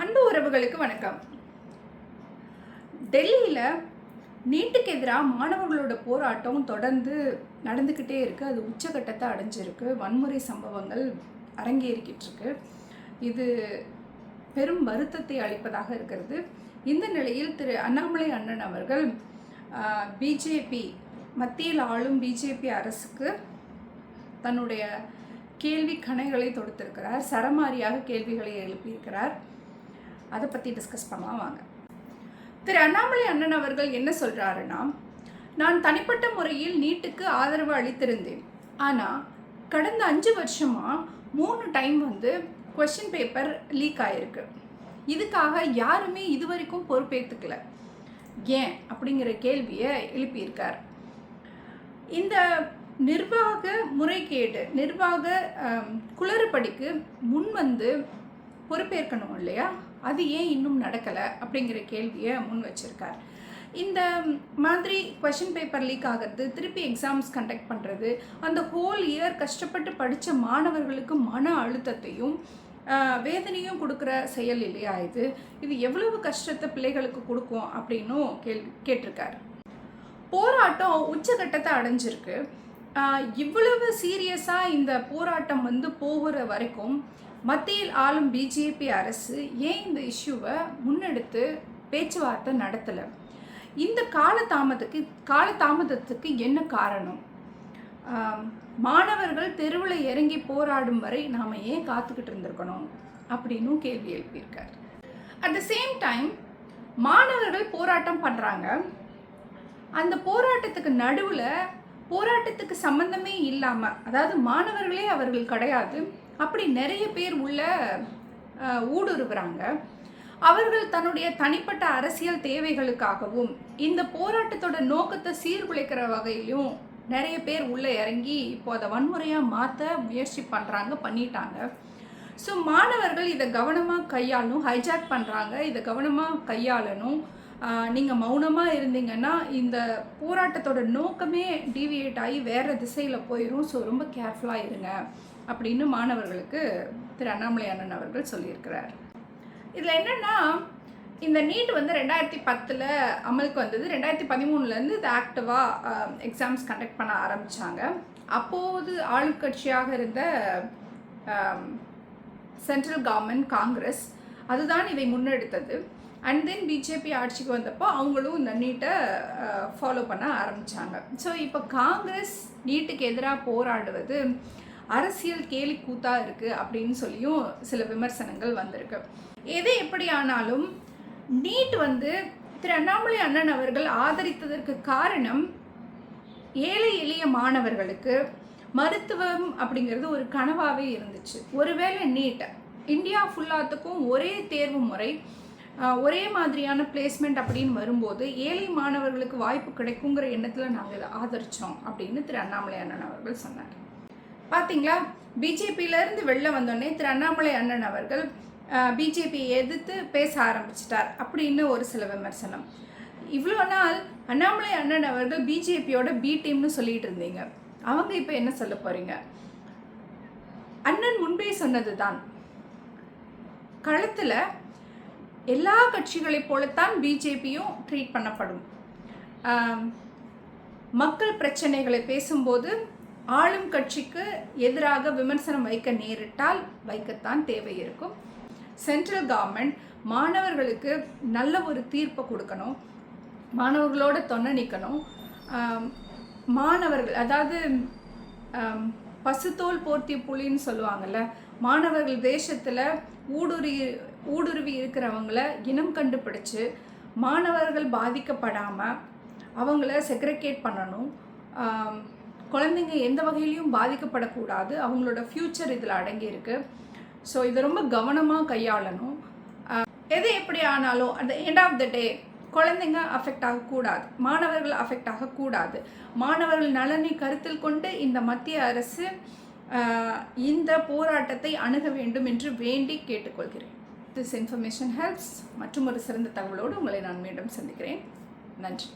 அன்பு உறவுகளுக்கு வணக்கம். டெல்லியில் நீட்டுக்கு எதிராக மாணவர்களோட போராட்டம் தொடர்ந்து நடந்துக்கிட்டே இருக்குது. அது உச்சகட்டத்தை அடைஞ்சிருக்கு. வன்முறை சம்பவங்கள் அரங்கேறிக்கிட்டு இருக்கு. இது பெரும் வருத்தத்தை அளிப்பதாக இருக்கிறது. இந்த நிலையில் திரு அண்ணாமலை அண்ணன் அவர்கள் பிஜேபி மத்தியில் ஆளும் பிஜேபி அரசுக்கு தன்னுடைய கேள்வி கணைகளை தொடுத்திருக்கிறார். சரமாரியாக கேள்விகளை எழுப்பியிருக்கிறார். அதை பற்றி டிஸ்கஸ் பண்ணலாம் வாங்க. திரு அண்ணாமலை அண்ணன் அவர்கள் என்ன சொல்கிறாருன்னா, நான் தனிப்பட்ட முறையில் நீட்டுக்கு ஆதரவு அளித்திருந்தேன். ஆனால் கடந்த 5 வருஷமாக 3 டைம் கொஸ்டின் பேப்பர் லீக் ஆகிருக்கு. இதுக்காக யாருமே இதுவரைக்கும் பொறுப்பேற்றுக்கல. ஏன் அப்படிங்கிற கேள்வியை எழுப்பியிருக்கார். இந்த நிர்வாக முறைகேடு, நிர்வாக குளறுபடிக்கு முன் பொறுப்பேற்கணும் இல்லையா? அது ஏன் இன்னும் நடக்கலை அப்படிங்கிற கேள்வியை முன் வச்சிருக்கார். இந்த மாதிரி கொஷின் பேப்பர் லீக் ஆகிறது, திருப்பி எக்ஸாம்ஸ் கண்டக்ட் பண்ணுறது, அந்த ஹோல் இயர் கஷ்டப்பட்டு படித்த மாணவர்களுக்கு மன அழுத்தத்தையும் வேதனையும் கொடுக்குற செயல் இல்லையா? இது எவ்வளவு கஷ்டத்தை பிள்ளைகளுக்கு கொடுக்கும் அப்படின்னும் கேட்டிருக்காரு. போராட்டம் உச்சகட்டத்தை அடைஞ்சிருக்கு. இவ்வளவு சீரியஸாக இந்த போராட்டம் போகிற வரைக்கும் மத்தியில் ஆளும் பிஜேபி அரசு ஏன் இந்த இஷ்யூவை முன்னெடுத்து பேச்சுவார்த்தை நடத்தலை? இந்த காலதாமதத்துக்கு என்ன காரணம்? மாணவர்கள் தெருவில் இறங்கி போராடும் வரை நாம் ஏன் காத்துக்கிட்டு இருந்திருக்கணும் அப்படின்னும் கேள்வி எழுப்பியிருக்கார். அட் த சேம் டைம் மாணவர்கள் போராட்டம் பண்ணுறாங்க. அந்த போராட்டத்துக்கு நடுவில் போராட்டத்துக்கு சம்பந்தமே இல்லாமல், அதாவது மாணவர்களே அவர்கள் கிடையாது, அப்படி நிறைய பேர் உள்ள ஊடுருவுறாங்க. அவர்கள் தன்னுடைய தனிப்பட்ட அரசியல் தேவைகளுக்காகவும் இந்த போராட்டத்தோட நோக்கத்தை சீர்குலைக்கிற வகையிலும் நிறைய பேர் உள்ளே இறங்கி இப்போ அதை வன்முறையாக மாற்ற முயற்சி பண்ணிட்டாங்க. ஸோ மாணவர்கள் இதை கவனமாக கையாளணும். ஹைஜாக் பண்ணுறாங்க, இதை கவனமாக கையாளணும். நீங்கள் மௌனமாக இருந்தீங்கன்னா இந்த போராட்டத்தோட நோக்கமே டீவியேட் ஆகி வேறு திசையில் போயிடும். ஸோ ரொம்ப கேர்ஃபுல்லாக இருங்க அப்படின்னு மாணவர்களுக்கு திரு அண்ணாமலை அண்ணன் அவர்கள் சொல்லியிருக்கிறார். இதில் என்னென்னா, இந்த நீட் 2010 அமலுக்கு வந்தது. 2013 இது ஆக்டிவாக எக்ஸாம்ஸ் கண்டக்ட் பண்ண ஆரம்பித்தாங்க. அப்போது ஆளுங்கட்சியாக இருந்த சென்ட்ரல் கவர்மெண்ட் காங்கிரஸ் அதுதான் இதை முன்னெடுத்தது. அண்ட் தென் பிஜேபி ஆட்சிக்கு வந்தப்போ அவங்களும் இந்த நீட்டை ஃபாலோ பண்ண ஆரம்பித்தாங்க. ஸோ இப்போ காங்கிரஸ் நீட்டுக்கு எதிராக போராடுவது அரசியல் கேலி கூத்தாக இருக்குது அப்படின்னு சொல்லியும் சில விமர்சனங்கள் வந்திருக்கு. எது எப்படி ஆனாலும் நீட் திரு அண்ணாமலை அண்ணன் அவர்கள் ஆதரித்ததற்கு காரணம் ஏழை எளிய மாணவர்களுக்கு மருத்துவம் அப்படிங்கிறது ஒரு கனவாகவே இருந்துச்சு. ஒருவேளை நீட் இந்தியா ஃபுல்லாத்துக்கும் ஒரே தேர்வு முறை, ஒரே மாதிரியான பிளேஸ்மெண்ட் அப்படின்னு வரும்போது ஏழை மாணவர்களுக்கு வாய்ப்பு கிடைக்குங்கிற எண்ணத்தில் நாங்கள் இதை ஆதரித்தோம் அப்படின்னு திரு அண்ணாமலை அண்ணன் அவர்கள் சொன்னார். பார்த்தீங்களா, பிஜேபியிலேருந்து வெளில வந்தோடனே திரு அண்ணாமலை அண்ணன் அவர்கள் பிஜேபியை எதிர்த்து பேச ஆரம்பிச்சிட்டார் அப்படின்னு ஒரு சில விமர்சனம். இவ்வளோ நாள் அண்ணாமலை அண்ணன் அவர்கள் பிஜேபியோட பி டீம்னு சொல்லிட்டு இருந்தீங்க. அவங்க இப்போ என்ன சொல்ல போகிறீங்க? அண்ணன் முன்பே சொன்னது தான், களத்தில் எல்லா கட்சிகளைப் போலத்தான் பிஜேபியும் ட்ரீட் பண்ணப்படும். மக்கள் பிரச்சனைகளை பேசும்போது ஆளும் கட்சிக்கு எதிராக விமர்சனம் வைக்க நேரிட்டால் வைக்கத்தான் தேவை இருக்கும். சென்ட்ரல் கவர்மெண்ட் மாணவர்களுக்கு நல்ல ஒரு தீர்ப்பை கொடுக்கணும், மாணவர்களோட தொண்ண நிற்கணும். மாணவர்கள், அதாவது பசுத்தோல் போர்த்திய புலின்னு சொல்லுவாங்கள்ல, மாணவர்கள் தேசத்தில் ஊடுருவி இருக்கிறவங்கள இனம் கண்டுபிடிச்சு மாணவர்கள் பாதிக்கப்படாமல் அவங்கள செக்ரிகேட் பண்ணணும். குழந்தைங்க எந்த வகையிலையும் பாதிக்கப்படக்கூடாது. அவங்களோட ஃப்யூச்சர் இதில் அடங்கியிருக்கு. ஸோ இதை ரொம்ப கவனமாக கையாளணும். எது எப்படி ஆனாலும் at the end of the day குழந்தைங்க அஃபெக்ட் ஆகக்கூடாது, மாணவர்கள் அஃபெக்ட் ஆகக்கூடாது. மாணவர்கள் நலனை கருத்தில் கொண்டு இந்த மத்திய அரசு இந்த போராட்டத்தை அணுக வேண்டும் என்று வேண்டி கேட்டுக்கொள்கிறேன். This information helps. மற்றும் ஒரு சிறந்த தகவலோடு உங்களை நான் மீண்டும் சந்திக்கிறேன். நன்றி.